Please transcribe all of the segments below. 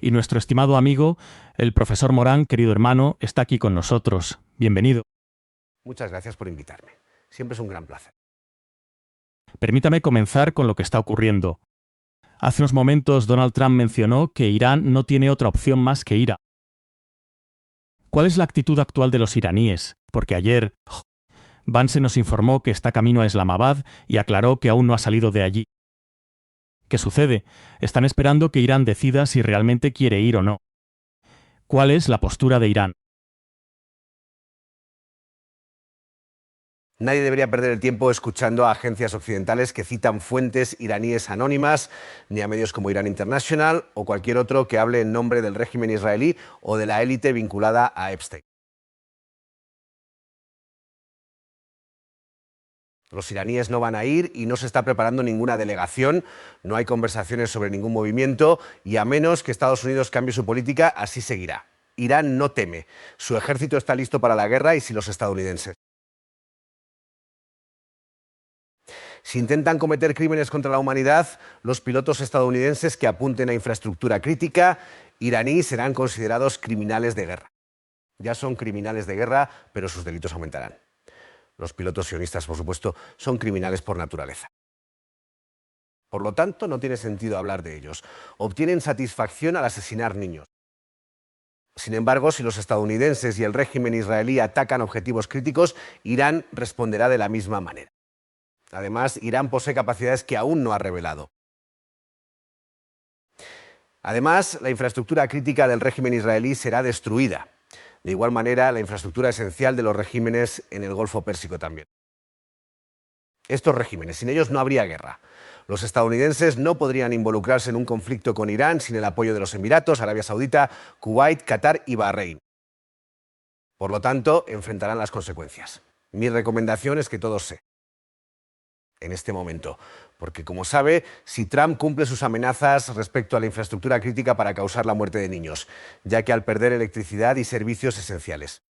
Y nuestro estimado amigo, el profesor Morán, querido hermano, está aquí con nosotros. Bienvenido. Muchas gracias por invitarme. Siempre es un gran placer. Permítame comenzar con lo que está ocurriendo. Hace unos momentos Donald Trump mencionó que Irán no tiene otra opción más que ir a... ¿Cuál es la actitud actual de los iraníes? Porque ayer Vance nos informó que está camino a Islamabad y aclaró que aún no ha salido de allí. ¿Qué sucede? Están esperando que Irán decida si realmente quiere ir o no. ¿Cuál es la postura de Irán? Nadie debería perder el tiempo escuchando a agencias occidentales que citan fuentes iraníes anónimas, ni a medios como Irán International o cualquier otro que hable en nombre del régimen israelí o de la élite vinculada a Epstein. Los iraníes no van a ir y no se está preparando ninguna delegación, no hay conversaciones sobre ningún movimiento y a menos que Estados Unidos cambie su política, así seguirá. Irán no teme, su ejército está listo para la guerra y si los estadounidenses. Si intentan cometer crímenes contra la humanidad, los pilotos estadounidenses que apunten a infraestructura crítica iraní serán considerados criminales de guerra. Ya son criminales de guerra, pero sus delitos aumentarán. Los pilotos sionistas, por supuesto, son criminales por naturaleza. Por lo tanto, no tiene sentido hablar de ellos. Obtienen satisfacción al asesinar niños. Sin embargo, si los estadounidenses y el régimen israelí atacan objetivos críticos, Irán responderá de la misma manera. Además, Irán posee capacidades que aún no ha revelado. Además, la infraestructura crítica del régimen israelí será destruida. De igual manera, la infraestructura esencial de los regímenes en el Golfo Pérsico también. Estos regímenes, sin ellos no habría guerra. Los estadounidenses no podrían involucrarse en un conflicto con Irán sin el apoyo de los Emiratos, Arabia Saudita, Kuwait, Qatar y Bahrein. Por lo tanto, enfrentarán las consecuencias. Mi recomendación es que todos se en este momento, porque como sabe, si Trump cumple sus amenazas respecto a la infraestructura crítica para causar la muerte de niños, ya que al perder electricidad y servicios esenciales.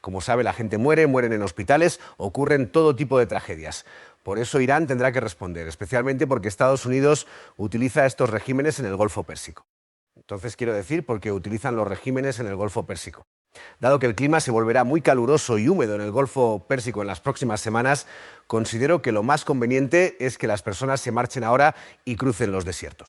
Como sabe, la gente muere, mueren en hospitales, ocurren todo tipo de tragedias. Por eso Irán tendrá que responder, especialmente porque Estados Unidos utiliza estos regímenes en el Golfo Pérsico. Entonces quiero decir porque utilizan los regímenes en el Golfo Pérsico. Dado que el clima se volverá muy caluroso y húmedo en el Golfo Pérsico en las próximas semanas, considero que lo más conveniente es que las personas se marchen ahora y crucen los desiertos.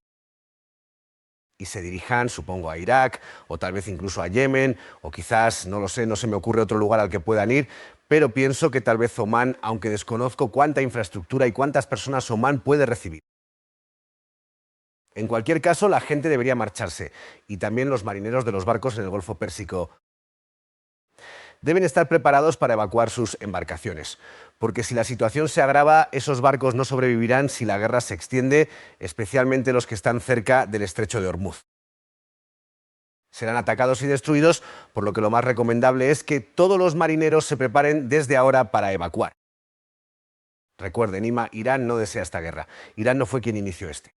Y se dirijan, supongo, a Irak, o tal vez incluso a Yemen, o quizás, no lo sé, no se me ocurre otro lugar al que puedan ir, pero pienso que tal vez Omán, aunque desconozco cuánta infraestructura y cuántas personas Omán puede recibir. En cualquier caso, la gente debería marcharse, y también los marineros de los barcos en el Golfo Pérsico deben estar preparados para evacuar sus embarcaciones, porque si la situación se agrava, esos barcos no sobrevivirán si la guerra se extiende, especialmente los que están cerca del estrecho de Ormuz. Serán atacados y destruidos, por lo que lo más recomendable es que todos los marineros se preparen desde ahora para evacuar. Recuerden, Irán no desea esta guerra. Irán no fue quien inició este.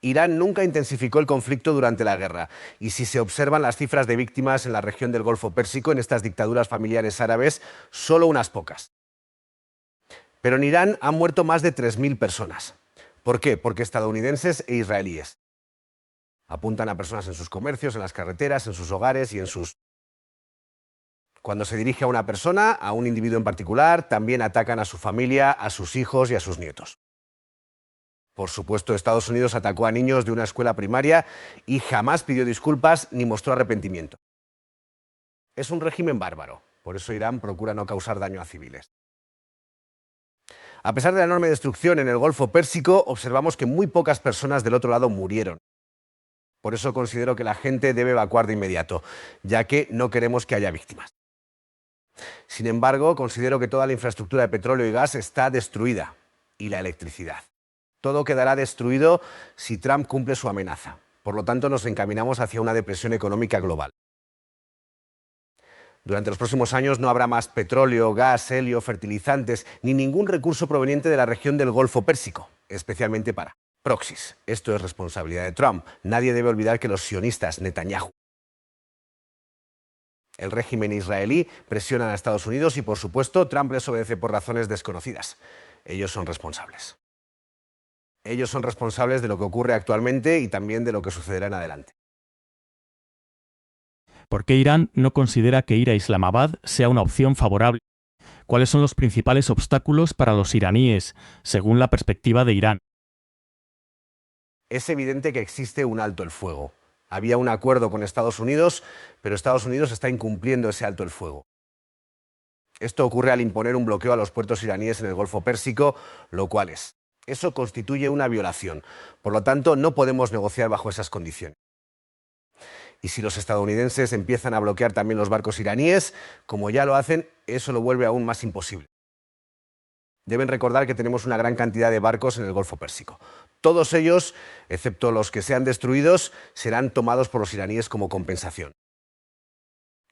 Irán nunca intensificó el conflicto durante la guerra, y si se observan las cifras de víctimas en la región del Golfo Pérsico, en estas dictaduras familiares árabes, solo unas pocas. Pero en Irán han muerto más de 3.000 personas. ¿Por qué? Porque estadounidenses e israelíes apuntan a personas en sus comercios, en las carreteras, en sus hogares y en sus... Cuando se dirige a una persona, a un individuo en particular, también atacan a su familia, a sus hijos y a sus nietos. Por supuesto, Estados Unidos atacó a niños de una escuela primaria y jamás pidió disculpas ni mostró arrepentimiento. Es un régimen bárbaro, por eso Irán procura no causar daño a civiles. A pesar de la enorme destrucción en el Golfo Pérsico, observamos que muy pocas personas del otro lado murieron. Por eso considero que la gente debe evacuar de inmediato, ya que no queremos que haya víctimas. Sin embargo, considero que toda la infraestructura de petróleo y gas está destruida, y la electricidad. Todo quedará destruido si Trump cumple su amenaza. Por lo tanto, nos encaminamos hacia una depresión económica global. Durante los próximos años no habrá más petróleo, gas, helio, fertilizantes, ni ningún recurso proveniente de la región del Golfo Pérsico, especialmente para proxies. Esto es responsabilidad de Trump. Nadie debe olvidar que los sionistas, Netanyahu, el régimen israelí, presionan a Estados Unidos y, por supuesto, Trump les obedece por razones desconocidas. Ellos son responsables. Ellos son responsables de lo que ocurre actualmente y también de lo que sucederá en adelante. ¿Por qué Irán no considera que ir a Islamabad sea una opción favorable? ¿Cuáles son los principales obstáculos para los iraníes, según la perspectiva de Irán? Es evidente que existe un alto el fuego. Había un acuerdo con Estados Unidos, pero Estados Unidos está incumpliendo ese alto el fuego. Esto ocurre al imponer un bloqueo a los puertos iraníes en el Golfo Pérsico, lo cual eso constituye una violación. Por lo tanto, no podemos negociar bajo esas condiciones. Y si los estadounidenses empiezan a bloquear también los barcos iraníes, como ya lo hacen, eso lo vuelve aún más imposible. Deben recordar que tenemos una gran cantidad de barcos en el Golfo Pérsico. Todos ellos, excepto los que sean destruidos, serán tomados por los iraníes como compensación.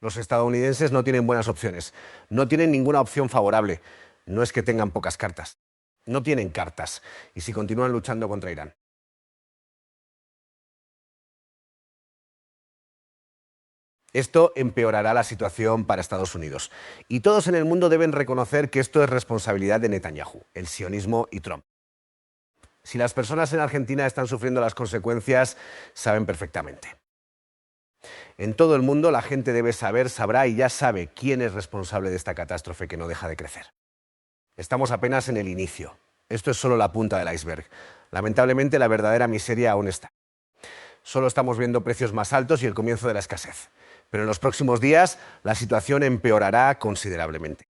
Los estadounidenses no tienen buenas opciones, no tienen ninguna opción favorable. No es que tengan pocas cartas, no tienen cartas, y si continúan luchando contra Irán. Esto empeorará la situación para Estados Unidos. Y todos en el mundo deben reconocer que esto es responsabilidad de Netanyahu, el sionismo y Trump. Si las personas en Argentina están sufriendo las consecuencias, saben perfectamente. En todo el mundo la gente debe saber, sabrá y ya sabe quién es responsable de esta catástrofe que no deja de crecer. Estamos apenas en el inicio. Esto es solo la punta del iceberg. Lamentablemente la verdadera miseria aún está. Solo estamos viendo precios más altos y el comienzo de la escasez. Pero en los próximos días la situación empeorará considerablemente.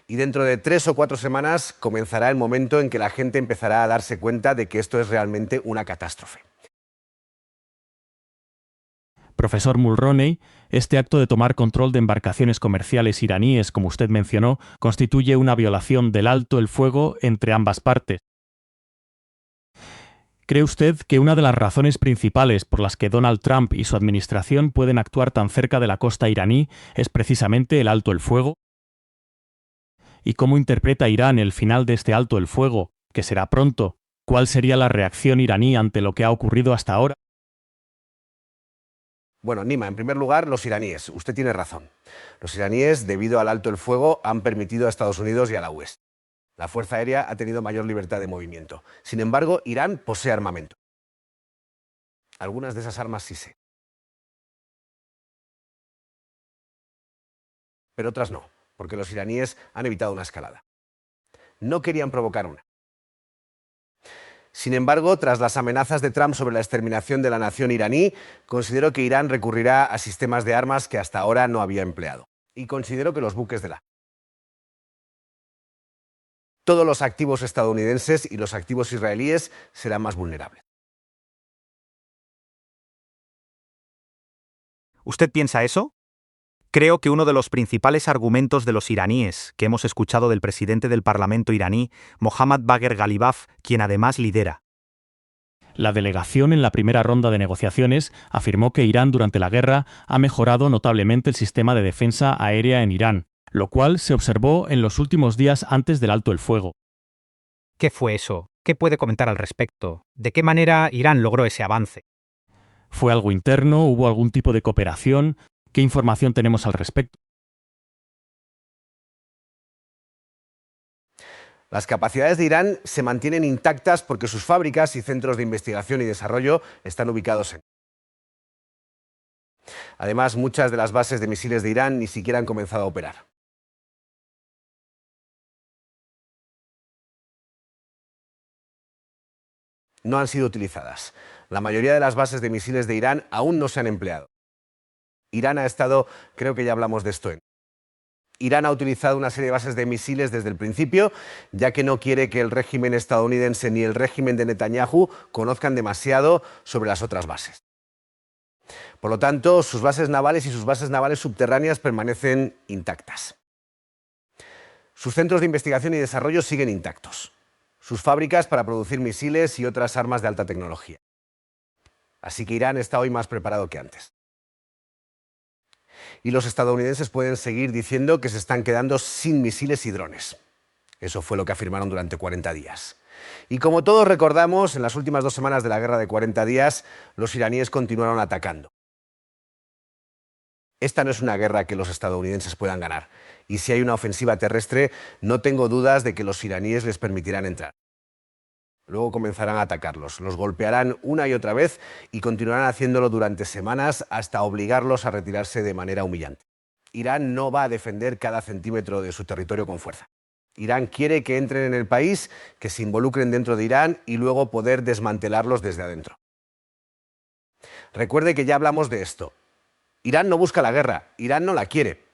Y dentro de 3 o 4 semanas comenzará el momento en que la gente empezará a darse cuenta de que esto es realmente una catástrofe. Profesor Mulroney, este acto de tomar control de embarcaciones comerciales iraníes, como usted mencionó, constituye una violación del alto el fuego entre ambas partes. ¿Cree usted que una de las razones principales por las que Donald Trump y su administración pueden actuar tan cerca de la costa iraní es precisamente el alto el fuego? ¿Y cómo interpreta Irán el final de este alto el fuego, que será pronto? ¿Cuál sería la reacción iraní ante lo que ha ocurrido hasta ahora? Bueno, Nima, en primer lugar, los iraníes. Usted tiene razón. Los iraníes, debido al alto el fuego, han permitido a Estados Unidos y a la UE. La Fuerza Aérea ha tenido mayor libertad de movimiento. Sin embargo, Irán posee armamento. Algunas de esas armas sí sé. Pero otras no, porque los iraníes han evitado una escalada. No querían provocar una. Sin embargo, tras las amenazas de Trump sobre la exterminación de la nación iraní, considero que Irán recurrirá a sistemas de armas que hasta ahora no había empleado. Y considero que los buques de todos los activos estadounidenses y los activos israelíes serán más vulnerables. ¿Usted piensa eso? Creo que uno de los principales argumentos de los iraníes que hemos escuchado del presidente del Parlamento iraní, Mohammad Bagher Ghalibaf, quien además lidera. La delegación en la primera ronda de negociaciones afirmó que Irán durante la guerra ha mejorado notablemente el sistema de defensa aérea en Irán, lo cual se observó en los últimos días antes del alto el fuego. ¿Qué fue eso? ¿Qué puede comentar al respecto? ¿De qué manera Irán logró ese avance? ¿Fue algo interno? ¿Hubo algún tipo de cooperación? ¿Qué información tenemos al respecto? Las capacidades de Irán se mantienen intactas porque sus fábricas y centros de investigación y desarrollo están ubicados en. Además, muchas de las bases de misiles de Irán ni siquiera han comenzado a operar. No han sido utilizadas. La mayoría de las bases de misiles de Irán aún no se han empleado. Irán ha estado, creo que ya hablamos de esto. Irán ha utilizado una serie de bases de misiles desde el principio, ya que no quiere que el régimen estadounidense ni el régimen de Netanyahu conozcan demasiado sobre las otras bases. Por lo tanto, sus bases navales y sus bases navales subterráneas permanecen intactas. Sus centros de investigación y desarrollo siguen intactos. Sus fábricas para producir misiles y otras armas de alta tecnología. Así que Irán está hoy más preparado que antes. Y los estadounidenses pueden seguir diciendo que se están quedando sin misiles y drones. Eso fue lo que afirmaron durante 40 días. Y como todos recordamos, en las últimas 2 semanas de la guerra de 40 días, los iraníes continuaron atacando. Esta no es una guerra que los estadounidenses puedan ganar. Y si hay una ofensiva terrestre, no tengo dudas de que los iraníes les permitirán entrar. Luego comenzarán a atacarlos, los golpearán una y otra vez y continuarán haciéndolo durante semanas hasta obligarlos a retirarse de manera humillante. Irán no va a defender cada centímetro de su territorio con fuerza. Irán quiere que entren en el país, que se involucren dentro de Irán y luego poder desmantelarlos desde adentro. Recuerde que ya hablamos de esto. Irán no busca la guerra, Irán no la quiere.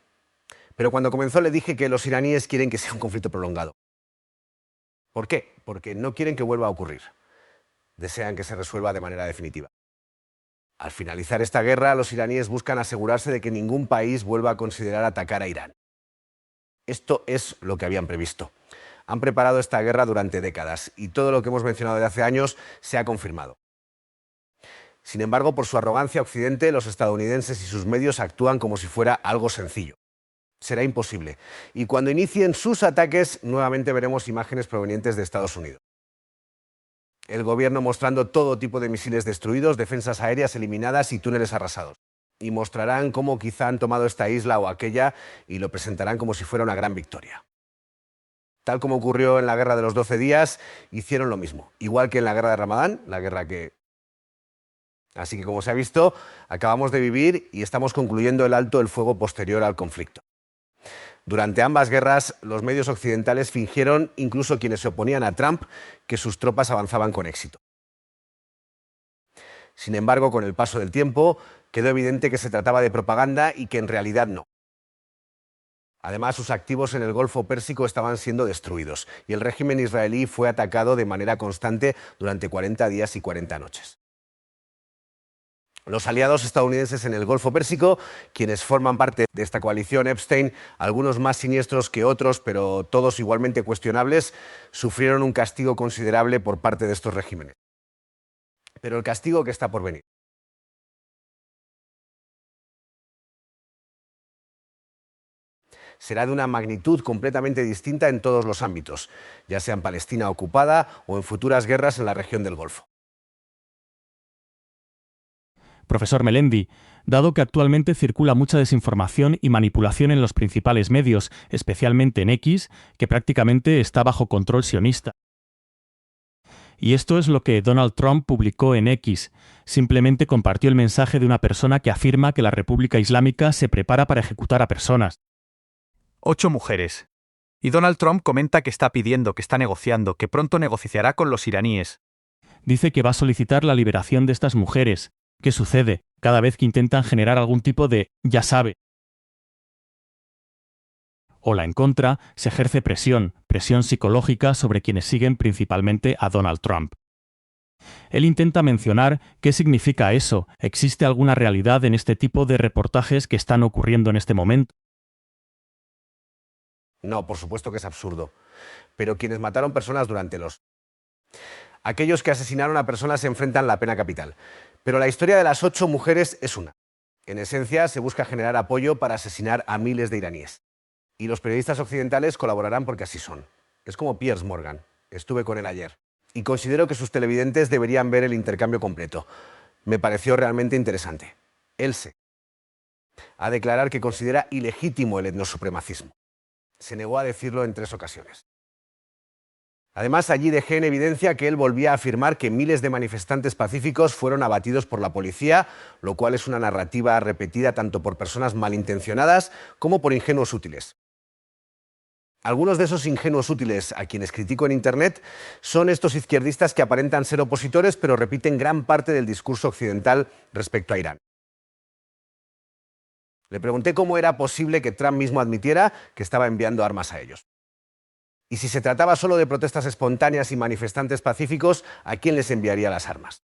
Pero cuando comenzó le dije que los iraníes quieren que sea un conflicto prolongado. ¿Por qué? Porque no quieren que vuelva a ocurrir. Desean que se resuelva de manera definitiva. Al finalizar esta guerra, los iraníes buscan asegurarse de que ningún país vuelva a considerar atacar a Irán. Esto es lo que habían previsto. Han preparado esta guerra durante décadas y todo lo que hemos mencionado de hace años se ha confirmado. Sin embargo, por su arrogancia, Occidente, los estadounidenses y sus medios actúan como si fuera algo sencillo. Será imposible. Y cuando inicien sus ataques, nuevamente veremos imágenes provenientes de Estados Unidos. El gobierno mostrando todo tipo de misiles destruidos, defensas aéreas eliminadas y túneles arrasados. Y mostrarán cómo quizá han tomado esta isla o aquella y lo presentarán como si fuera una gran victoria. Tal como ocurrió en la Guerra de los 12 días, hicieron lo mismo. Igual que en la Guerra de Ramadán, la guerra que... Así que, como se ha visto, acabamos de vivir y estamos concluyendo el alto el fuego posterior al conflicto. Durante ambas guerras, los medios occidentales fingieron, incluso quienes se oponían a Trump, que sus tropas avanzaban con éxito. Sin embargo, con el paso del tiempo, quedó evidente que se trataba de propaganda y que en realidad no. Además, sus activos en el Golfo Pérsico estaban siendo destruidos y el régimen israelí fue atacado de manera constante durante 40 días y 40 noches. Los aliados estadounidenses en el Golfo Pérsico, quienes forman parte de esta coalición Epstein, algunos más siniestros que otros, pero todos igualmente cuestionables, sufrieron un castigo considerable por parte de estos regímenes. Pero el castigo que está por venir. Será de una magnitud completamente distinta en todos los ámbitos, ya sea en Palestina ocupada o en futuras guerras en la región del Golfo. Profesor Melendi, dado que actualmente circula mucha desinformación y manipulación en los principales medios, especialmente en X, que prácticamente está bajo control sionista. Y esto es lo que Donald Trump publicó en X. Simplemente compartió el mensaje de una persona que afirma que la República Islámica se prepara para ejecutar a personas. 8 mujeres. Y Donald Trump comenta que está pidiendo, que está negociando, que pronto negociará con los iraníes. Dice que va a solicitar la liberación de estas mujeres. ¿Qué sucede cada vez que intentan generar algún tipo de «ya sabe»? O la en contra, se ejerce presión psicológica sobre quienes siguen principalmente a Donald Trump. Él intenta mencionar qué significa eso, ¿existe alguna realidad en este tipo de reportajes que están ocurriendo en este momento? No, por supuesto que es absurdo. Pero quienes mataron personas durante los... Aquellos que asesinaron a personas se enfrentan la pena capital. Pero la historia de las 8 mujeres es una. En esencia, se busca generar apoyo para asesinar a miles de iraníes. Y los periodistas occidentales colaborarán porque así son. Es como Piers Morgan. Estuve con él ayer. Y considero que sus televidentes deberían ver el intercambio completo. Me pareció realmente interesante. Él a declarar que considera ilegítimo el etnosupremacismo. Se negó a decirlo en 3 ocasiones. Además, allí dejé en evidencia que él volvía a afirmar que miles de manifestantes pacíficos fueron abatidos por la policía, lo cual es una narrativa repetida tanto por personas malintencionadas como por ingenuos útiles. Algunos de esos ingenuos útiles a quienes critico en Internet son estos izquierdistas que aparentan ser opositores pero repiten gran parte del discurso occidental respecto a Irán. Le pregunté cómo era posible que Trump mismo admitiera que estaba enviando armas a ellos. Y si se trataba solo de protestas espontáneas y manifestantes pacíficos, ¿a quién les enviaría las armas?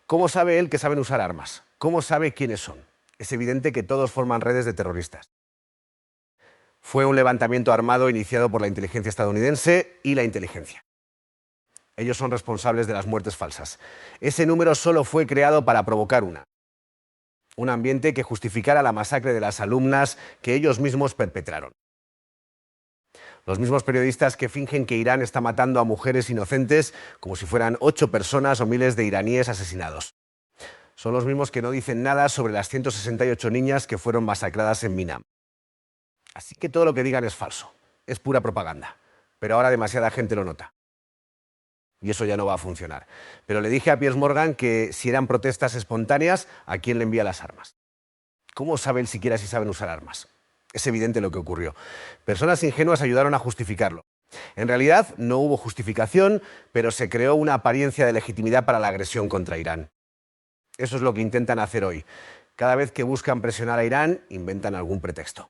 ¿Cómo sabe él que saben usar armas? ¿Cómo sabe quiénes son? Es evidente que todos forman redes de terroristas. Fue un levantamiento armado iniciado por la inteligencia estadounidense y la inteligencia. Ellos son responsables de las muertes falsas. Ese número solo fue creado para provocar un ambiente que justificara la masacre de las alumnas que ellos mismos perpetraron. Los mismos periodistas que fingen que Irán está matando a mujeres inocentes como si fueran 8 personas o miles de iraníes asesinados. Son los mismos que no dicen nada sobre las 168 niñas que fueron masacradas en Minam. Así que todo lo que digan es falso, es pura propaganda. pero ahora demasiada gente lo nota. Y eso ya no va a funcionar. Pero le dije a Piers Morgan que si eran protestas espontáneas, ¿a quién le envía las armas? ¿Cómo sabe él siquiera si saben usar armas? Es evidente lo que ocurrió. Personas ingenuas ayudaron a justificarlo. En realidad no hubo justificación, pero se creó una apariencia de legitimidad para la agresión contra Irán. Eso es lo que intentan hacer hoy. Cada vez que buscan presionar a Irán, inventan algún pretexto.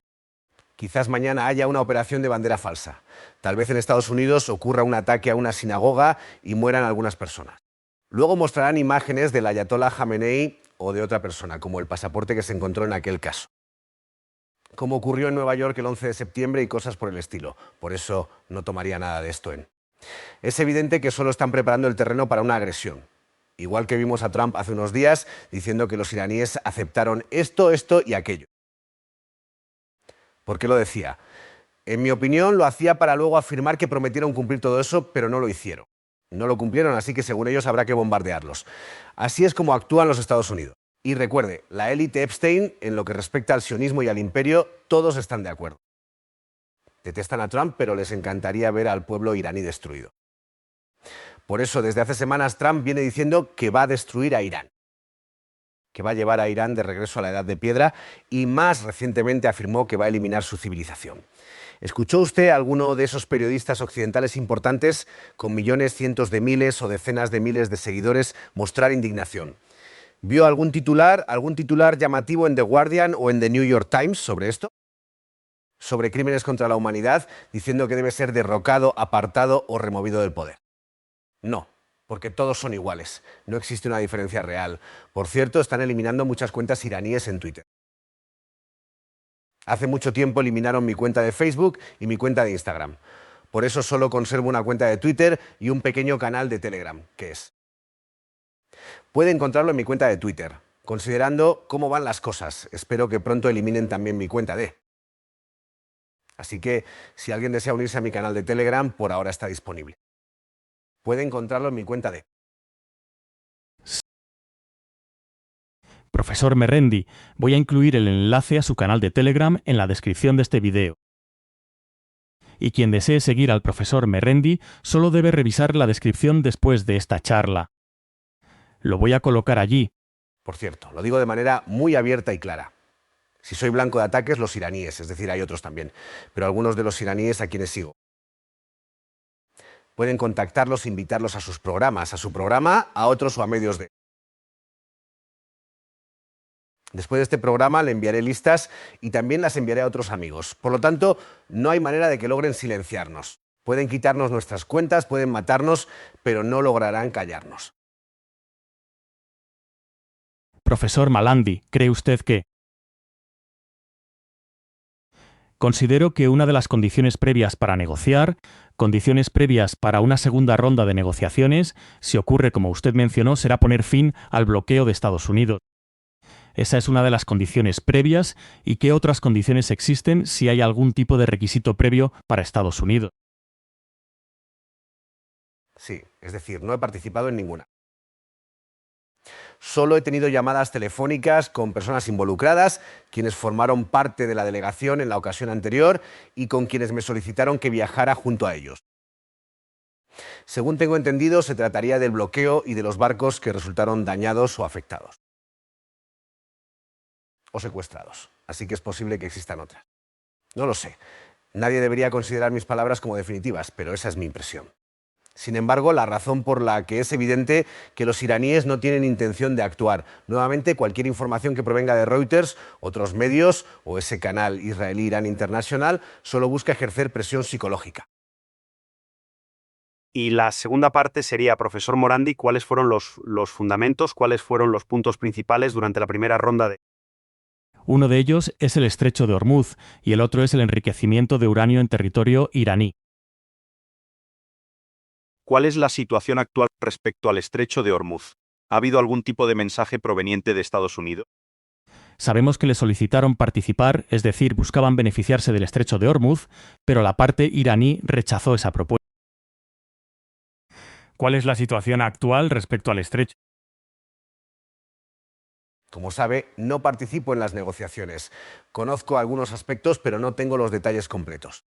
Quizás mañana haya una operación de bandera falsa. Tal vez en Estados Unidos ocurra un ataque a una sinagoga y mueran algunas personas. Luego mostrarán imágenes del ayatolá Jamenei o de otra persona, como el pasaporte que se encontró en aquel caso. Como ocurrió en Nueva York el 11 de septiembre y cosas por el estilo. Por eso no tomaría nada de esto en. Es evidente que solo están preparando el terreno para una agresión. Igual que vimos a Trump hace unos días diciendo que los iraníes aceptaron esto y aquello. ¿Por qué lo decía? En mi opinión, lo hacía para luego afirmar que prometieron cumplir todo eso, pero no lo hicieron. No lo cumplieron, así que según ellos habrá que bombardearlos. Así es como actúan los Estados Unidos. Y recuerde, la élite Epstein, en lo que respecta al sionismo y al imperio, todos están de acuerdo. Detestan a Trump, pero les encantaría ver al pueblo iraní destruido. Por eso, desde hace semanas, Trump viene diciendo que va a destruir a Irán, que va a llevar a Irán de regreso a la Edad de Piedra y más recientemente afirmó que va a eliminar su civilización. ¿Escuchó usted a alguno de esos periodistas occidentales importantes con millones, cientos de miles o decenas de miles de seguidores mostrar indignación? ¿Vio algún titular llamativo en The Guardian o en The New York Times sobre esto? Sobre crímenes contra la humanidad, diciendo que debe ser derrocado, apartado o removido del poder. No. Porque todos son iguales. No existe una diferencia real. Por cierto, están eliminando muchas cuentas iraníes en Twitter. Hace mucho tiempo eliminaron mi cuenta de Facebook y mi cuenta de Instagram. Por eso solo conservo una cuenta de Twitter y un pequeño canal de Telegram, que es. Puede encontrarlo en mi cuenta de Twitter. Considerando cómo van las cosas, espero que pronto eliminen también mi cuenta de. Así que, si alguien desea unirse a mi canal de Telegram, por ahora está disponible. Puede encontrarlo en mi cuenta de. Profesor Merendi, voy a incluir el enlace a su canal de Telegram en la descripción de este video. Y quien desee seguir al profesor Merendi solo debe revisar la descripción después de esta charla. Lo voy a colocar allí. Por cierto, lo digo de manera muy abierta y clara. Si soy blanco de ataques, los iraníes, es decir, hay otros también, pero algunos de los iraníes a quienes sigo. Pueden contactarlos e invitarlos a sus programas, a su programa, a otros o a medios de. Después de este programa le enviaré listas y también las enviaré a otros amigos. Por lo tanto, no hay manera de que logren silenciarnos. Pueden quitarnos nuestras cuentas, pueden matarnos, pero no lograrán callarnos. Profesor Malandi, ¿cree usted que? Considero que una de las condiciones previas para negociar, condiciones previas para una segunda ronda de negociaciones, si ocurre como usted mencionó, será poner fin al bloqueo de Estados Unidos. Esa es una de las condiciones previas. ¿Y qué otras condiciones existen si hay algún tipo de requisito previo para Estados Unidos? Sí, es decir, no he participado en ninguna. Solo he tenido llamadas telefónicas con personas involucradas, quienes formaron parte de la delegación en la ocasión anterior y con quienes me solicitaron que viajara junto a ellos. Según tengo entendido, se trataría del bloqueo y de los barcos que resultaron dañados o afectados. O secuestrados. Así que es posible que existan otras. No lo sé. Nadie debería considerar mis palabras como definitivas, pero esa es mi impresión. Sin embargo, la razón por la que es evidente que los iraníes no tienen intención de actuar. Nuevamente, cualquier información que provenga de Reuters, otros medios o ese canal israelí Irán International solo busca ejercer presión psicológica. Y la segunda parte sería, profesor Morandi, ¿cuáles fueron los fundamentos, cuáles fueron los puntos principales durante la primera ronda de... Uno de ellos es el estrecho de Hormuz y el otro es el enriquecimiento de uranio en territorio iraní. ¿Cuál es la situación actual respecto al estrecho de Hormuz? ¿Ha habido algún tipo de mensaje proveniente de Estados Unidos? Sabemos que le solicitaron participar, es decir, buscaban beneficiarse del estrecho de Hormuz, pero la parte iraní rechazó esa propuesta. ¿Cuál es la situación actual respecto al estrecho? Como sabe, no participo en las negociaciones. Conozco algunos aspectos, pero no tengo los detalles completos.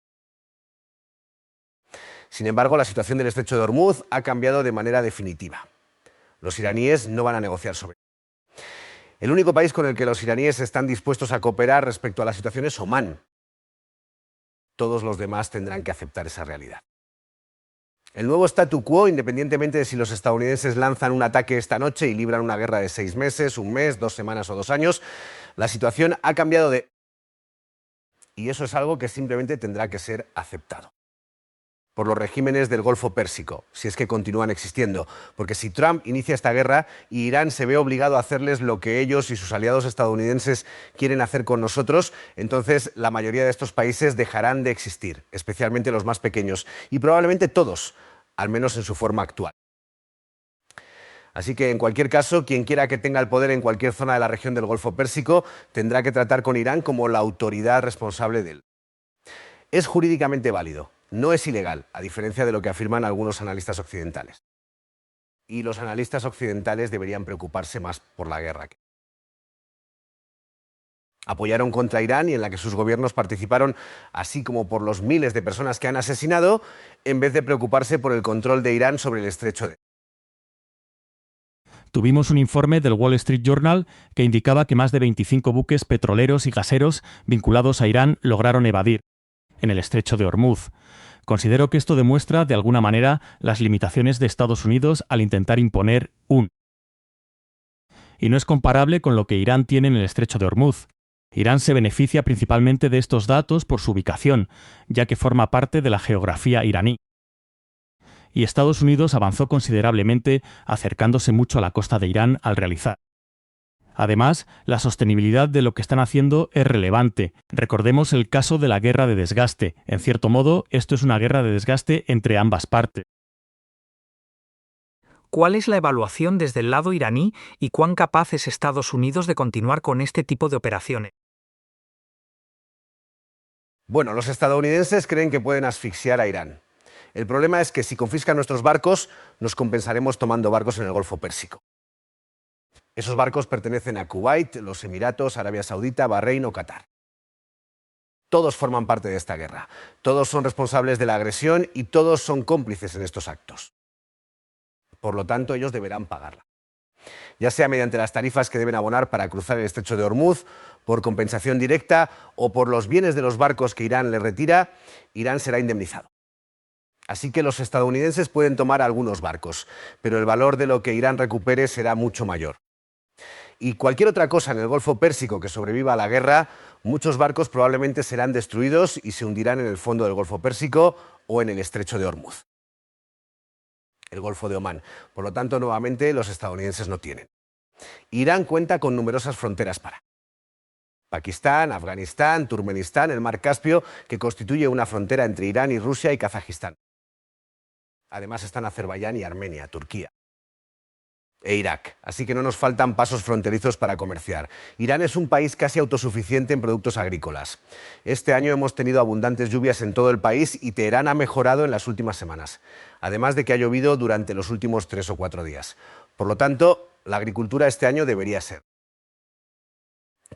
Sin embargo, la situación del estrecho de Hormuz ha cambiado de manera definitiva. Los iraníes no van a negociar sobre ello. El único país con el que los iraníes están dispuestos a cooperar respecto a la situación es Omán. Todos los demás tendrán que aceptar esa realidad. El nuevo statu quo, independientemente de si los estadounidenses lanzan un ataque esta noche y libran una guerra de 6 meses, un mes, 2 semanas o 2 años, la situación ha cambiado de... Y eso es algo que simplemente tendrá que ser aceptado por los regímenes del Golfo Pérsico, si es que continúan existiendo. Porque si Trump inicia esta guerra y Irán se ve obligado a hacerles lo que ellos y sus aliados estadounidenses quieren hacer con nosotros, entonces la mayoría de estos países dejarán de existir, especialmente los más pequeños, y probablemente todos, al menos en su forma actual. Así que, en cualquier caso, quien quiera que tenga el poder en cualquier zona de la región del Golfo Pérsico tendrá que tratar con Irán como la autoridad responsable de él. Es jurídicamente válido. No es ilegal, a diferencia de lo que afirman algunos analistas occidentales. Y los analistas occidentales deberían preocuparse más por la guerra. Apoyaron contra Irán y en la que sus gobiernos participaron, así como por los miles de personas que han asesinado, en vez de preocuparse por el control de Irán sobre el estrecho de... Tuvimos un informe del Wall Street Journal que indicaba que más de 25 buques petroleros y gaseros vinculados a Irán lograron evadir en el estrecho de Hormuz. Considero que esto demuestra, de alguna manera, las limitaciones de Estados Unidos al intentar imponer y no es comparable con lo que Irán tiene en el estrecho de Hormuz. Irán se beneficia principalmente de estos datos por su ubicación, ya que forma parte de la geografía iraní. Y Estados Unidos avanzó considerablemente, acercándose mucho a la costa de Irán al realizar. Además, la sostenibilidad de lo que están haciendo es relevante. Recordemos el caso de la guerra de desgaste. En cierto modo, esto es una guerra de desgaste entre ambas partes. ¿Cuál es la evaluación desde el lado iraní y cuán capaz es Estados Unidos de continuar con este tipo de operaciones? Bueno, los estadounidenses creen que pueden asfixiar a Irán. El problema es que si confiscan nuestros barcos, nos compensaremos tomando barcos en el Golfo Pérsico. Esos barcos pertenecen a Kuwait, los Emiratos, Arabia Saudita, Bahrein o Qatar. Todos forman parte de esta guerra, todos son responsables de la agresión y todos son cómplices en estos actos. Por lo tanto, ellos deberán pagarla. Ya sea mediante las tarifas que deben abonar para cruzar el estrecho de Hormuz, por compensación directa o por los bienes de los barcos que Irán le retira, Irán será indemnizado. Así que los estadounidenses pueden tomar algunos barcos, pero el valor de lo que Irán recupere será mucho mayor. Y cualquier otra cosa en el Golfo Pérsico que sobreviva a la guerra, muchos barcos probablemente serán destruidos y se hundirán en el fondo del Golfo Pérsico o en el estrecho de Hormuz, el Golfo de Omán. Por lo tanto, nuevamente, los estadounidenses no tienen. Irán cuenta con numerosas fronteras para Pakistán, Afganistán, Turkmenistán, el Mar Caspio, que constituye una frontera entre Irán y Rusia y Kazajistán. Además están Azerbaiyán y Armenia, Turquía e Irak, así que no nos faltan pasos fronterizos para comerciar. Irán es un país casi autosuficiente en productos agrícolas. Este año hemos tenido abundantes lluvias en todo el país y Teherán ha mejorado en las últimas semanas, además de que ha llovido durante los últimos 3 o 4 días. Por lo tanto, la agricultura este año debería ser.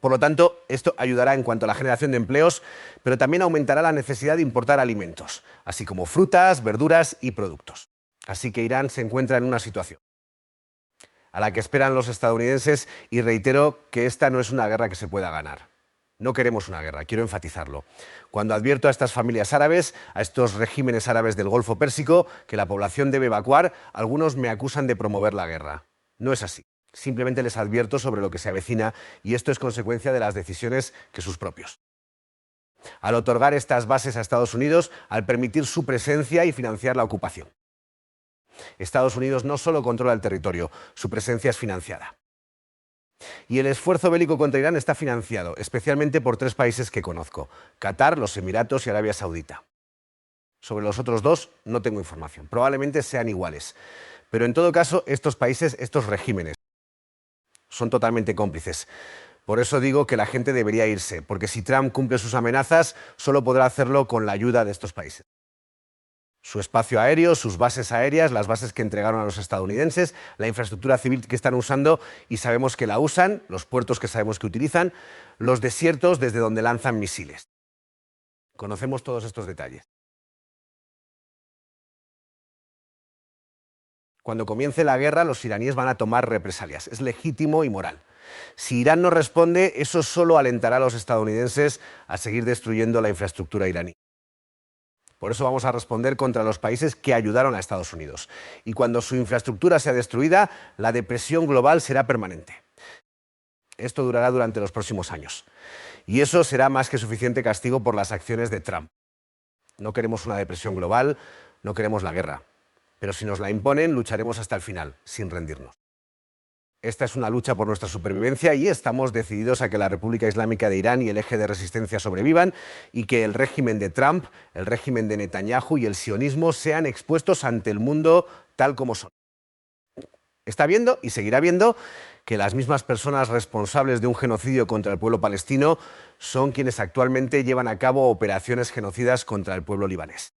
Por lo tanto, esto ayudará en cuanto a la generación de empleos, pero también aumentará la necesidad de importar alimentos, así como frutas, verduras y productos. Así que Irán se encuentra en una situación a la que esperan los estadounidenses y reitero que esta no es una guerra que se pueda ganar. No queremos una guerra, quiero enfatizarlo. Cuando advierto a estas familias árabes, a estos regímenes árabes del Golfo Pérsico, que la población debe evacuar, algunos me acusan de promover la guerra. No es así. Simplemente les advierto sobre lo que se avecina y esto es consecuencia de las decisiones que sus propios. Al otorgar estas bases a Estados Unidos, al permitir su presencia y financiar la ocupación. Estados Unidos no solo controla el territorio, su presencia es financiada. Y el esfuerzo bélico contra Irán está financiado, especialmente por 3 países que conozco: Qatar, los Emiratos y Arabia Saudita. Sobre los otros 2 no tengo información, probablemente sean iguales. Pero en todo caso, estos países, estos regímenes, son totalmente cómplices. Por eso digo que la gente debería irse, porque si Trump cumple sus amenazas, solo podrá hacerlo con la ayuda de estos países. Su espacio aéreo, sus bases aéreas, las bases que entregaron a los estadounidenses, la infraestructura civil que están usando y sabemos que la usan, los puertos que sabemos que utilizan, los desiertos desde donde lanzan misiles. Conocemos todos estos detalles. Cuando comience la guerra, los iraníes van a tomar represalias. Es legítimo y moral. Si Irán no responde, eso solo alentará a los estadounidenses a seguir destruyendo la infraestructura iraní. Por eso vamos a responder contra los países que ayudaron a Estados Unidos. Y cuando su infraestructura sea destruida, la depresión global será permanente. Esto durará durante los próximos años. Y eso será más que suficiente castigo por las acciones de Trump. No queremos una depresión global, no queremos la guerra. Pero si nos la imponen, lucharemos hasta el final, sin rendirnos. Esta es una lucha por nuestra supervivencia y estamos decididos a que la República Islámica de Irán y el eje de resistencia sobrevivan y que el régimen de Trump, el régimen de Netanyahu y el sionismo sean expuestos ante el mundo tal como son. Está viendo y seguirá viendo que las mismas personas responsables de un genocidio contra el pueblo palestino son quienes actualmente llevan a cabo operaciones genocidas contra el pueblo libanés.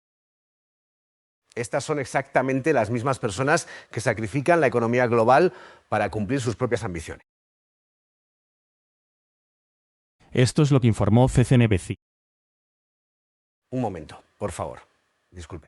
Estas son exactamente las mismas personas que sacrifican la economía global para cumplir sus propias ambiciones. Esto es lo que informó CCNBC. Un momento, por favor. Disculpe.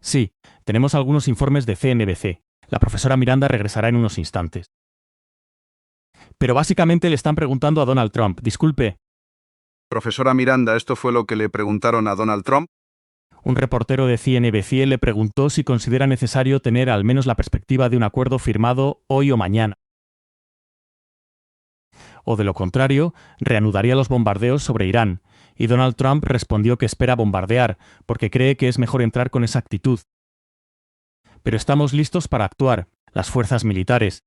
Sí, tenemos algunos informes de CNBC. La profesora Miranda regresará en unos instantes. Pero básicamente le están preguntando a Donald Trump. Disculpe. Profesora Miranda, ¿esto fue lo que le preguntaron a Donald Trump? Un reportero de CNBC le preguntó si considera necesario tener al menos la perspectiva de un acuerdo firmado hoy o mañana. O de lo contrario, reanudaría los bombardeos sobre Irán, y Donald Trump respondió que espera bombardear, porque cree que es mejor entrar con esa actitud. Pero estamos listos para actuar, las fuerzas militares.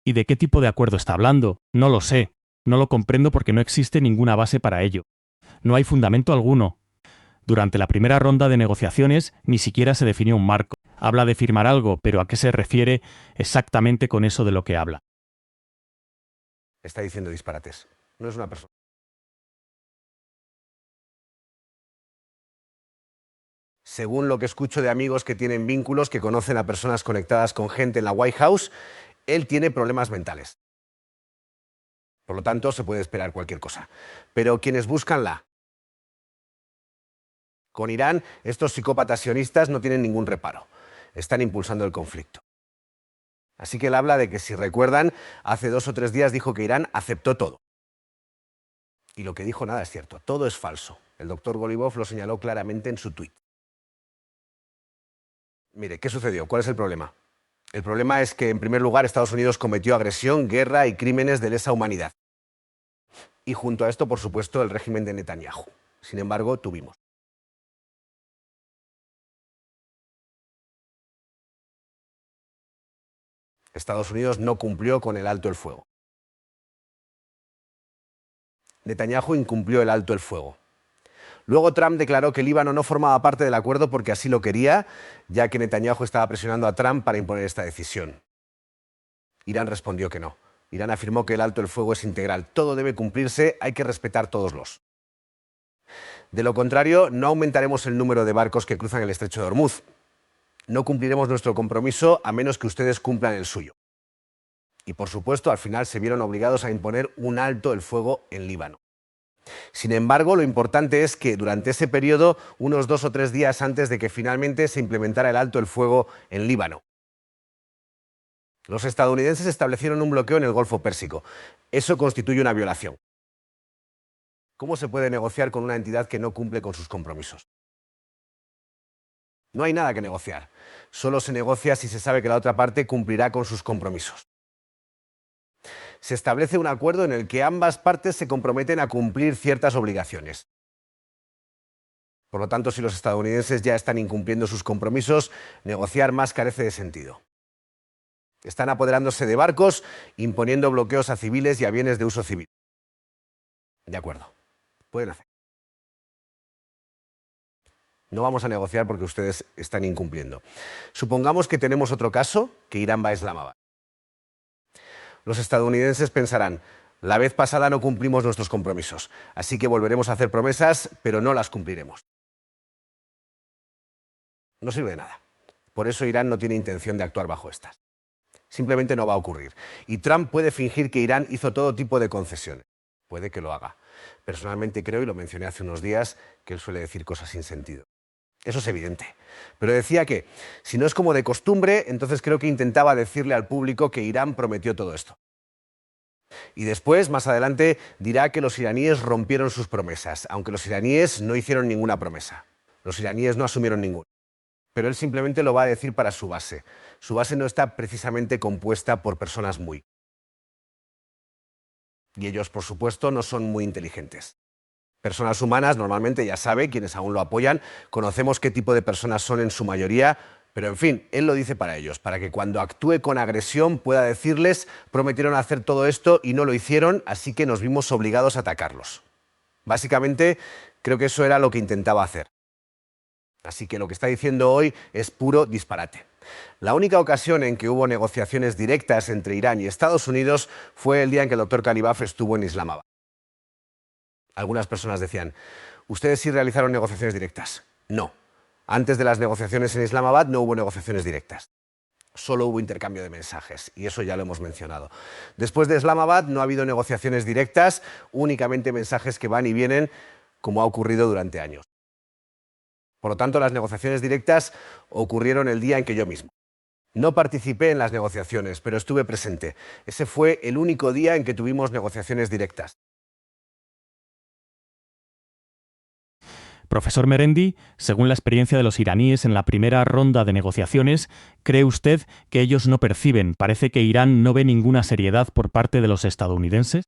¿Y de qué tipo de acuerdo está hablando? No lo sé. No lo comprendo porque no existe ninguna base para ello. No hay fundamento alguno. Durante la primera ronda de negociaciones ni siquiera se definió un marco. Habla de firmar algo, pero ¿a qué se refiere exactamente con eso de lo que habla? Está diciendo disparates. No es una persona. Según lo que escucho de amigos que tienen vínculos, que conocen a personas conectadas con gente en la White House, él tiene problemas mentales. Por lo tanto, se puede esperar cualquier cosa. Pero quienes buscan con Irán, estos psicópatas sionistas no tienen ningún reparo. Están impulsando el conflicto. Así que él habla de que, si recuerdan, hace 2 o 3 días dijo que Irán aceptó todo. Y lo que dijo nada es cierto, todo es falso. El doctor Golibov lo señaló claramente en su tuit. Mire, ¿qué sucedió? ¿Cuál es el problema? El problema es que, en primer lugar, Estados Unidos cometió agresión, guerra y crímenes de lesa humanidad. Y junto a esto, por supuesto, el régimen de Netanyahu. Sin embargo, tuvimos. Estados Unidos no cumplió con el alto el fuego. Netanyahu incumplió el alto el fuego. Luego Trump declaró que el Líbano no formaba parte del acuerdo porque así lo quería, ya que Netanyahu estaba presionando a Trump para imponer esta decisión. Irán respondió que no. Irán afirmó que el alto el fuego es integral. Todo debe cumplirse, hay que respetar todos los. De lo contrario, no aumentaremos el número de barcos que cruzan el estrecho de Hormuz. No cumpliremos nuestro compromiso a menos que ustedes cumplan el suyo. Y por supuesto, al final se vieron obligados a imponer un alto el fuego en Líbano. Sin embargo, lo importante es que durante ese periodo, unos 2 o 3 días antes de que finalmente se implementara el alto el fuego en Líbano, los estadounidenses establecieron un bloqueo en el Golfo Pérsico. Eso constituye una violación. ¿Cómo se puede negociar con una entidad que no cumple con sus compromisos? No hay nada que negociar. Solo se negocia si se sabe que la otra parte cumplirá con sus compromisos. Se establece un acuerdo en el que ambas partes se comprometen a cumplir ciertas obligaciones. Por lo tanto, si los estadounidenses ya están incumpliendo sus compromisos, negociar más carece de sentido. Están apoderándose de barcos, imponiendo bloqueos a civiles y a bienes de uso civil. De acuerdo, pueden hacer. No vamos a negociar porque ustedes están incumpliendo. Supongamos que tenemos otro caso, que Irán va a Islamabad. Los estadounidenses pensarán, la vez pasada no cumplimos nuestros compromisos, así que volveremos a hacer promesas, pero no las cumpliremos. No sirve de nada. Por eso Irán no tiene intención de actuar bajo estas. Simplemente no va a ocurrir. Y Trump puede fingir que Irán hizo todo tipo de concesiones. Puede que lo haga. Personalmente creo, y lo mencioné hace unos días, que él suele decir cosas sin sentido. Eso es evidente. Pero decía que, si no es como de costumbre, entonces creo que intentaba decirle al público que Irán prometió todo esto. Y después, más adelante, dirá que los iraníes rompieron sus promesas, aunque los iraníes no hicieron ninguna promesa. Los iraníes no asumieron ninguna. Pero él simplemente lo va a decir para su base. Su base no está precisamente compuesta por personas muy... Y ellos, por supuesto, no son muy inteligentes. Personas humanas, normalmente, ya sabe, quienes aún lo apoyan, conocemos qué tipo de personas son en su mayoría, pero en fin, él lo dice para ellos, para que cuando actúe con agresión pueda decirles: prometieron hacer todo esto y no lo hicieron, así que nos vimos obligados a atacarlos. Básicamente, creo que eso era lo que intentaba hacer. Así que lo que está diciendo hoy es puro disparate. La única ocasión en que hubo negociaciones directas entre Irán y Estados Unidos fue el día en que el doctor Ghalibaf estuvo en Islamabad. Algunas personas decían: ¿ustedes sí realizaron negociaciones directas? No. Antes de las negociaciones en Islamabad no hubo negociaciones directas. Solo hubo intercambio de mensajes, y eso ya lo hemos mencionado. Después de Islamabad no ha habido negociaciones directas, únicamente mensajes que van y vienen, como ha ocurrido durante años. Por lo tanto, las negociaciones directas ocurrieron el día en que yo mismo. No participé en las negociaciones, pero estuve presente. Ese fue el único día en que tuvimos negociaciones directas. Profesor Merendi, según la experiencia de los iraníes en la primera ronda de negociaciones, ¿cree usted que ellos no perciben, parece que Irán no ve ninguna seriedad por parte de los estadounidenses?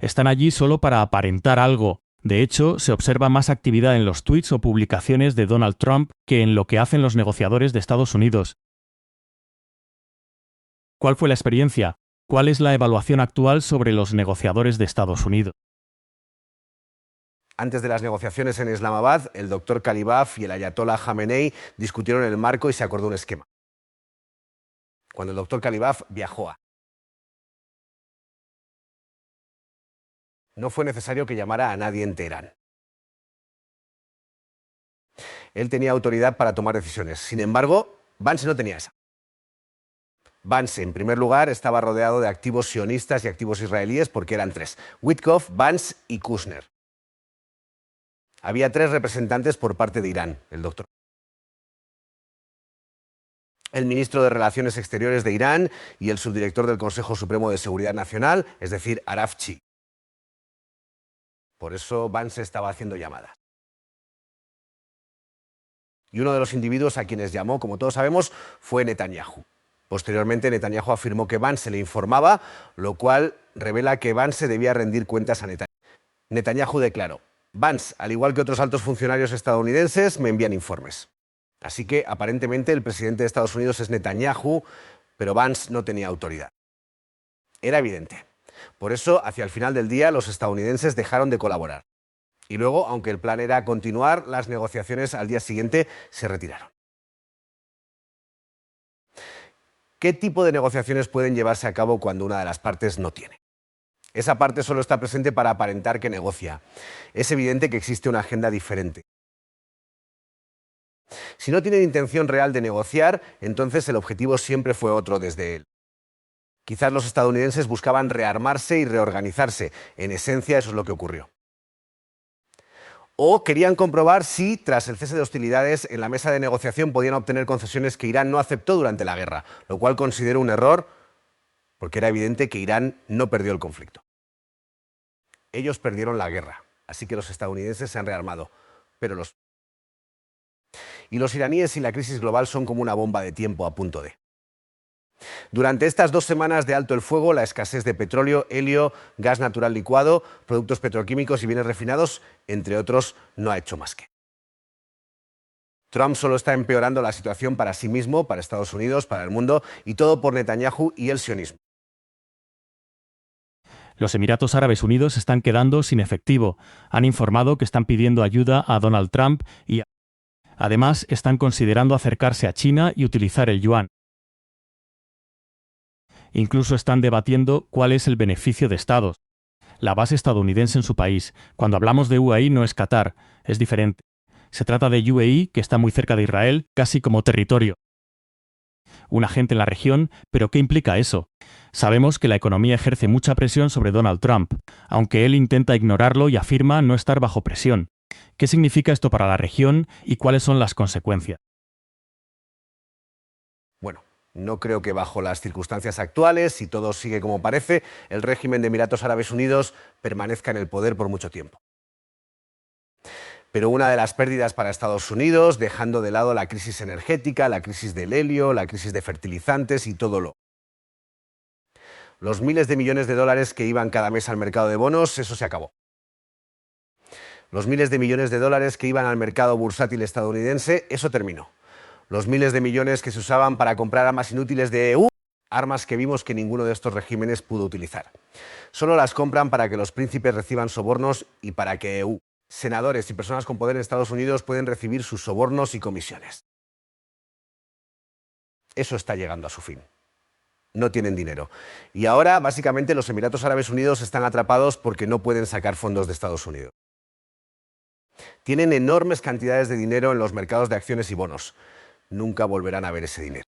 ¿Están allí solo para aparentar algo? De hecho, se observa más actividad en los tweets o publicaciones de Donald Trump que en lo que hacen los negociadores de Estados Unidos. ¿Cuál fue la experiencia? ¿Cuál es la evaluación actual sobre los negociadores de Estados Unidos? Antes de las negociaciones en Islamabad, el doctor Ghalibaf y el ayatollah Jamenei discutieron el marco y se acordó un esquema. Cuando el doctor Ghalibaf viajó no fue necesario que llamara a nadie en Teherán. Él tenía autoridad para tomar decisiones. Sin embargo, Vance no tenía esa. Vance, en primer lugar, estaba rodeado de activos sionistas y activos israelíes porque eran tres: Witkoff, Vance y Kushner. Había tres representantes por parte de Irán, el doctor. El ministro de Relaciones Exteriores de Irán y el subdirector del Consejo Supremo de Seguridad Nacional, es decir, Arafchi. Por eso Vance estaba haciendo llamadas. Y uno de los individuos a quienes llamó, como todos sabemos, fue Netanyahu. Posteriormente, Netanyahu afirmó que Vance le informaba, lo cual revela que Vance debía rendir cuentas a Netanyahu. Netanyahu declaró: Vance, al igual que otros altos funcionarios estadounidenses, me envían informes. Así que, aparentemente, el presidente de Estados Unidos es Netanyahu, pero Vance no tenía autoridad. Era evidente. Por eso, hacia el final del día, los estadounidenses dejaron de colaborar. Y luego, aunque el plan era continuar, las negociaciones al día siguiente se retiraron. ¿Qué tipo de negociaciones pueden llevarse a cabo cuando una de las partes no tiene? Esa parte solo está presente para aparentar que negocia. Es evidente que existe una agenda diferente. Si no tienen intención real de negociar, entonces el objetivo siempre fue otro desde él. Quizás los estadounidenses buscaban rearmarse y reorganizarse. En esencia, eso es lo que ocurrió. O querían comprobar si, tras el cese de hostilidades, en la mesa de negociación podían obtener concesiones que Irán no aceptó durante la guerra, lo cual considero un error, porque era evidente que Irán no perdió el conflicto. Ellos perdieron la guerra, así que los estadounidenses se han rearmado, pero los iraníes y la crisis global son como una bomba de tiempo a punto de. Durante estas 2 semanas de alto el fuego, la escasez de petróleo, helio, gas natural licuado, productos petroquímicos y bienes refinados, entre otros, no ha hecho más que. Trump solo está empeorando la situación para sí mismo, para Estados Unidos, para el mundo, y todo por Netanyahu y el sionismo. Los Emiratos Árabes Unidos están quedando sin efectivo. Han informado que están pidiendo ayuda a Donald Trump y, además, están considerando acercarse a China y utilizar el yuan. Incluso están debatiendo cuál es el beneficio de Estados. La base estadounidense en su país. Cuando hablamos de UAE no es Qatar, es diferente. Se trata de UAE, que está muy cerca de Israel, casi como territorio. un agente en la región, pero ¿qué implica eso? Sabemos que la economía ejerce mucha presión sobre Donald Trump, aunque él intenta ignorarlo y afirma no estar bajo presión. ¿Qué significa esto para la región y cuáles son las consecuencias? Bueno, no creo que bajo las circunstancias actuales, si todo sigue como parece, el régimen de Emiratos Árabes Unidos permanezca en el poder por mucho tiempo. Pero una de las pérdidas para Estados Unidos, dejando de lado la crisis energética, la crisis del helio, la crisis de fertilizantes y todo los miles de millones de dólares que iban cada mes al mercado de bonos, eso se acabó. Los miles de millones de dólares que iban al mercado bursátil estadounidense, eso terminó. Los miles de millones que se usaban para comprar armas inútiles de EU, armas que vimos que ninguno de estos regímenes pudo utilizar. Solo las compran para que los príncipes reciban sobornos y para que EU, senadores y personas con poder en Estados Unidos pueden recibir sus sobornos y comisiones. Eso está llegando a su fin. No tienen dinero. Y ahora, básicamente, los Emiratos Árabes Unidos están atrapados porque no pueden sacar fondos de Estados Unidos. Tienen enormes cantidades de dinero en los mercados de acciones y bonos. Nunca volverán a ver ese dinero.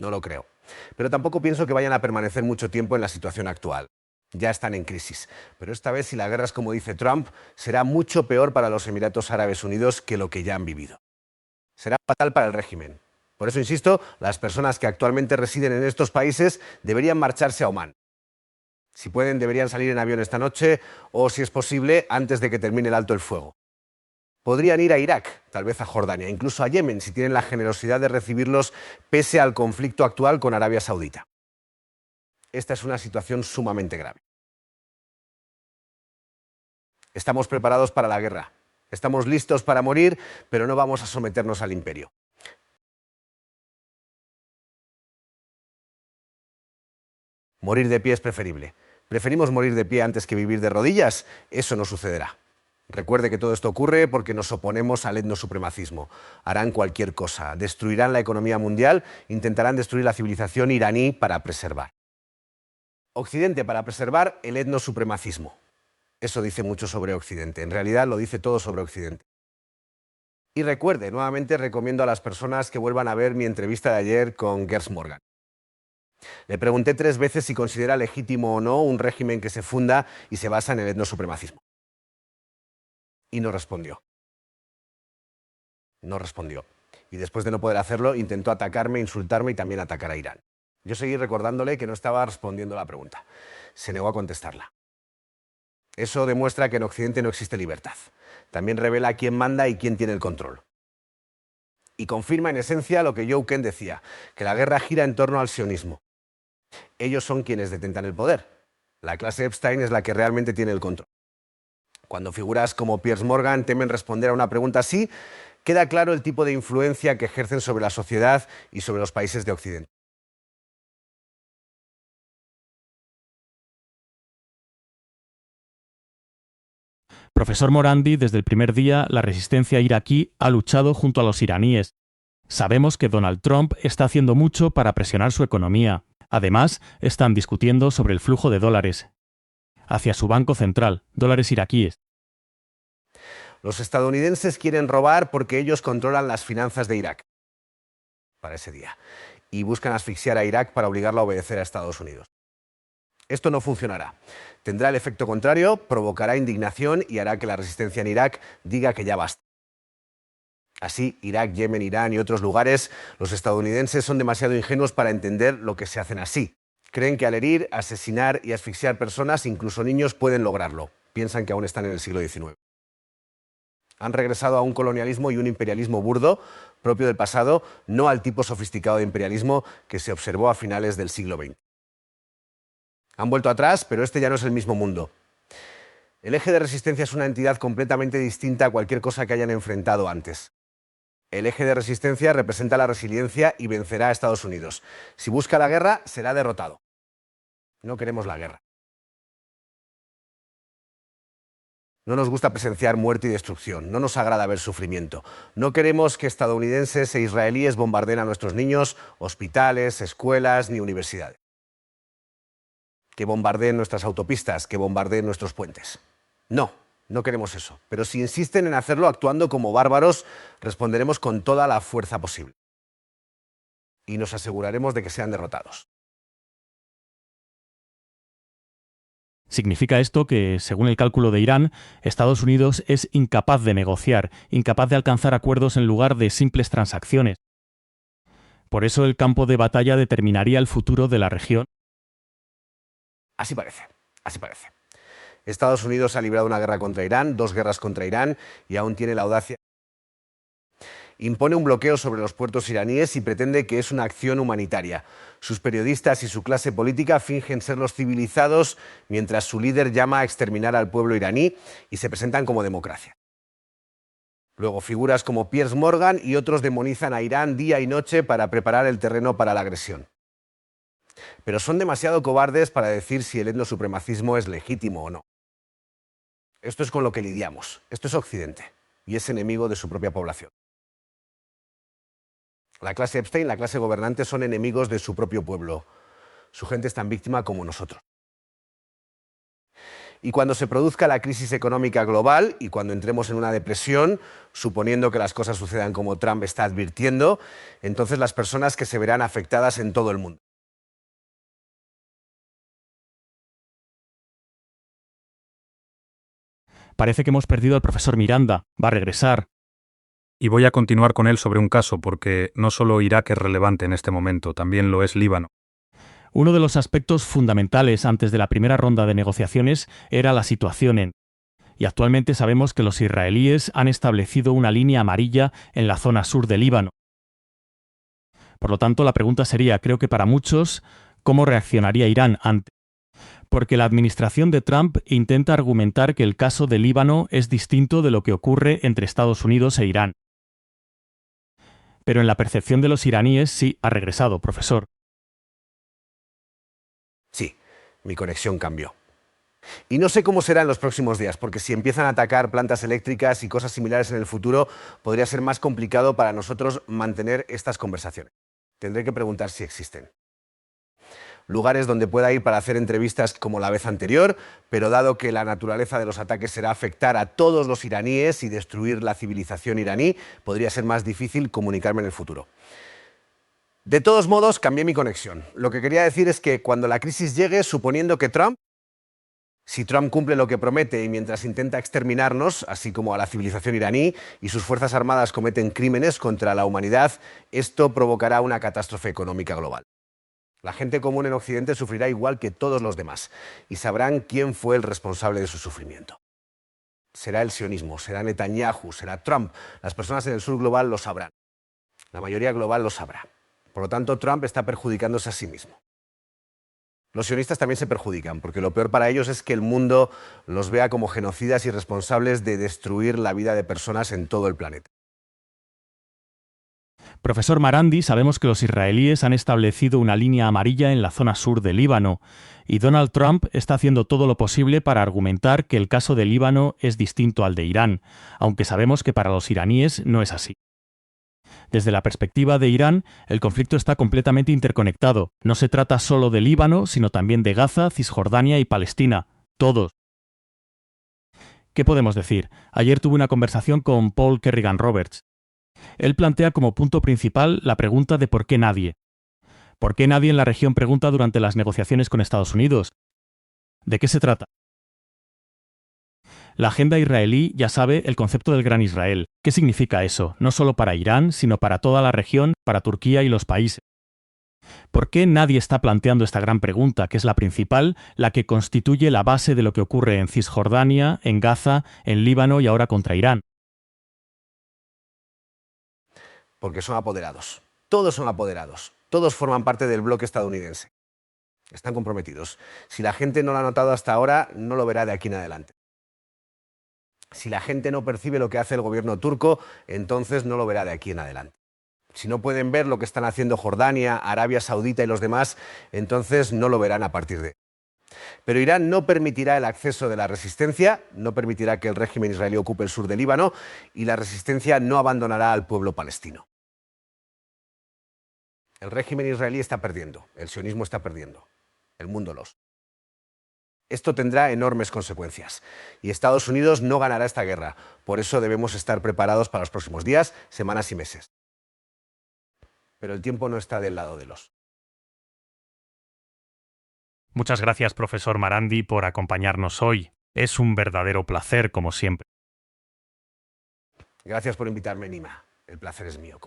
No lo creo. Pero tampoco pienso que vayan a permanecer mucho tiempo en la situación actual. Ya están en crisis. Pero esta vez, si la guerra es como dice Trump, será mucho peor para los Emiratos Árabes Unidos que lo que ya han vivido. Será fatal para el régimen. Por eso, insisto, las personas que actualmente residen en estos países deberían marcharse a Omán. Si pueden, deberían salir en avión esta noche o, si es posible, antes de que termine el alto el fuego. Podrían ir a Irak, tal vez a Jordania, incluso a Yemen, si tienen la generosidad de recibirlos pese al conflicto actual con Arabia Saudita. Esta es una situación sumamente grave. Estamos preparados para la guerra. Estamos listos para morir, pero no vamos a someternos al imperio. Morir de pie es preferible. ¿Preferimos morir de pie antes que vivir de rodillas? Eso no sucederá. Recuerde que todo esto ocurre porque nos oponemos al etnosupremacismo. Harán cualquier cosa, destruirán la economía mundial, intentarán destruir la civilización iraní para preservar. Occidente para preservar el etnosupremacismo. Eso dice mucho sobre Occidente, en realidad lo dice todo sobre Occidente. Y recuerde, nuevamente recomiendo a las personas que vuelvan a ver mi entrevista de ayer con Gers Morgan. Le pregunté 3 veces si considera legítimo o no un régimen que se funda y se basa en el etnosupremacismo. Y no respondió. No respondió. Y después de no poder hacerlo, intentó atacarme, insultarme y también atacar a Irán. Yo seguí recordándole que no estaba respondiendo la pregunta. Se negó a contestarla. Eso demuestra que en Occidente no existe libertad. También revela quién manda y quién tiene el control. Y confirma en esencia lo que Joe Kent decía, que la guerra gira en torno al sionismo. Ellos son quienes detentan el poder. La clase Epstein es la que realmente tiene el control. Cuando figuras como Piers Morgan temen responder a una pregunta así, queda claro el tipo de influencia que ejercen sobre la sociedad y sobre los países de Occidente. Profesor Morandi, desde el primer día, la resistencia iraquí ha luchado junto a los iraníes. Sabemos que Donald Trump está haciendo mucho para presionar su economía. Además, están discutiendo sobre el flujo de dólares hacia su banco central, dólares iraquíes. Los estadounidenses quieren robar porque ellos controlan las finanzas de Irak para ese día y buscan asfixiar a Irak para obligarlo a obedecer a Estados Unidos. Esto no funcionará. Tendrá el efecto contrario, provocará indignación y hará que la resistencia en Irak diga que ya basta. Así, Irak, Yemen, Irán y otros lugares, los estadounidenses son demasiado ingenuos para entender lo que se hacen así. Creen que al herir, asesinar y asfixiar personas, incluso niños, pueden lograrlo. Piensan que aún están en el siglo XIX. Han regresado a un colonialismo y un imperialismo burdo, propio del pasado, no al tipo sofisticado de imperialismo que se observó a finales del siglo XX. Han vuelto atrás, pero este ya no es el mismo mundo. El eje de resistencia es una entidad completamente distinta a cualquier cosa que hayan enfrentado antes. El eje de resistencia representa la resiliencia y vencerá a Estados Unidos. Si busca la guerra, será derrotado. No queremos la guerra. No nos gusta presenciar muerte y destrucción, no nos agrada ver sufrimiento. No queremos que estadounidenses e israelíes bombardeen a nuestros niños, hospitales, escuelas ni universidades. Que bombardeen nuestras autopistas, que bombardeen nuestros puentes. No, no queremos eso. Pero si insisten en hacerlo actuando como bárbaros, responderemos con toda la fuerza posible. y nos aseguraremos de que sean derrotados. ¿Significa esto que, según el cálculo de Irán, Estados Unidos es incapaz de negociar, incapaz de alcanzar acuerdos en lugar de simples transacciones? ¿Por eso el campo de batalla determinaría el futuro de la región? Así parece, así parece. Estados Unidos ha librado una guerra contra Irán, 2 guerras contra Irán, y aún tiene la audacia. Impone un bloqueo sobre los puertos iraníes y pretende que es una acción humanitaria. Sus periodistas y su clase política fingen ser los civilizados, mientras su líder llama a exterminar al pueblo iraní y se presentan como democracia. Luego, figuras como Piers Morgan y otros demonizan a Irán día y noche para preparar el terreno para la agresión. Pero son demasiado cobardes para decir si el etnosupremacismo es legítimo o no. Esto es con lo que lidiamos. Esto es Occidente y es enemigo de su propia población. La clase Epstein, la clase gobernante, son enemigos de su propio pueblo. Su gente es tan víctima como nosotros. Y cuando se produzca la crisis económica global y cuando entremos en una depresión, suponiendo que las cosas sucedan como Trump está advirtiendo, entonces las personas que se verán afectadas en todo el mundo. Parece que hemos perdido al profesor Miranda. Va a regresar. Y voy a continuar con él sobre un caso, porque no solo Irak es relevante en este momento, también lo es Líbano. Uno de los aspectos fundamentales antes de la primera ronda de negociaciones era la situación y actualmente sabemos que los israelíes han establecido una línea amarilla en la zona sur del Líbano. Por lo tanto, la pregunta sería, creo que para muchos, ¿cómo reaccionaría Irán ante? Porque la administración de Trump intenta argumentar que el caso del Líbano es distinto de lo que ocurre entre Estados Unidos e Irán. Pero en la percepción de los iraníes sí ha regresado, profesor. Sí, mi conexión cambió. Y no sé cómo será en los próximos días, porque si empiezan a atacar plantas eléctricas y cosas similares en el futuro, podría ser más complicado para nosotros mantener estas conversaciones. Tendré que preguntar si existen. Lugares donde pueda ir para hacer entrevistas como la vez anterior, pero dado que la naturaleza de los ataques será afectar a todos los iraníes y destruir la civilización iraní, podría ser más difícil comunicarme en el futuro. De todos modos, cambié mi conexión. Lo que quería decir es que cuando la crisis llegue, suponiendo que si Trump cumple lo que promete y mientras intenta exterminarnos, así como a la civilización iraní, y sus fuerzas armadas cometen crímenes contra la humanidad, esto provocará una catástrofe económica global. La gente común en Occidente sufrirá igual que todos los demás y sabrán quién fue el responsable de su sufrimiento. Será el sionismo, será Netanyahu, será Trump. Las personas en el sur global lo sabrán. La mayoría global lo sabrá. Por lo tanto, Trump está perjudicándose a sí mismo. Los sionistas también se perjudican, porque lo peor para ellos es que el mundo los vea como genocidas y responsables de destruir la vida de personas en todo el planeta. Profesor Marandi, sabemos que los israelíes han establecido una línea amarilla en la zona sur del Líbano y Donald Trump está haciendo todo lo posible para argumentar que el caso del Líbano es distinto al de Irán, aunque sabemos que para los iraníes no es así. Desde la perspectiva de Irán, el conflicto está completamente interconectado. No se trata solo de Líbano, sino también de Gaza, Cisjordania y Palestina. Todos. ¿Qué podemos decir? Ayer tuve una conversación con Paul Kerrigan Roberts. Él plantea como punto principal la pregunta de por qué nadie. ¿Por qué nadie en la región pregunta durante las negociaciones con Estados Unidos? ¿De qué se trata? La agenda israelí ya sabe el concepto del Gran Israel. ¿Qué significa eso? No solo para Irán, sino para toda la región, para Turquía y los países. ¿Por qué nadie está planteando esta gran pregunta, que es la principal, la que constituye la base de lo que ocurre en Cisjordania, en Gaza, en Líbano y ahora contra Irán? Porque son apoderados. Todos son apoderados. Todos forman parte del bloque estadounidense. Están comprometidos. Si la gente no lo ha notado hasta ahora, no lo verá de aquí en adelante. Si la gente no percibe lo que hace el gobierno turco, entonces no lo verá de aquí en adelante. Si no pueden ver lo que están haciendo Jordania, Arabia Saudita y los demás, entonces no lo verán a partir de. Pero Irán no permitirá el acceso de la resistencia, no permitirá que el régimen israelí ocupe el sur del Líbano y la resistencia no abandonará al pueblo palestino. El régimen israelí está perdiendo, el sionismo está perdiendo, el mundo los. Esto tendrá enormes consecuencias y Estados Unidos no ganará esta guerra. Por eso debemos estar preparados para los próximos días, semanas y meses. pero el tiempo no está del lado de los. Muchas gracias, profesor Marandi, por acompañarnos hoy. Es un verdadero placer, como siempre. Gracias por invitarme, Nima. El placer es mío.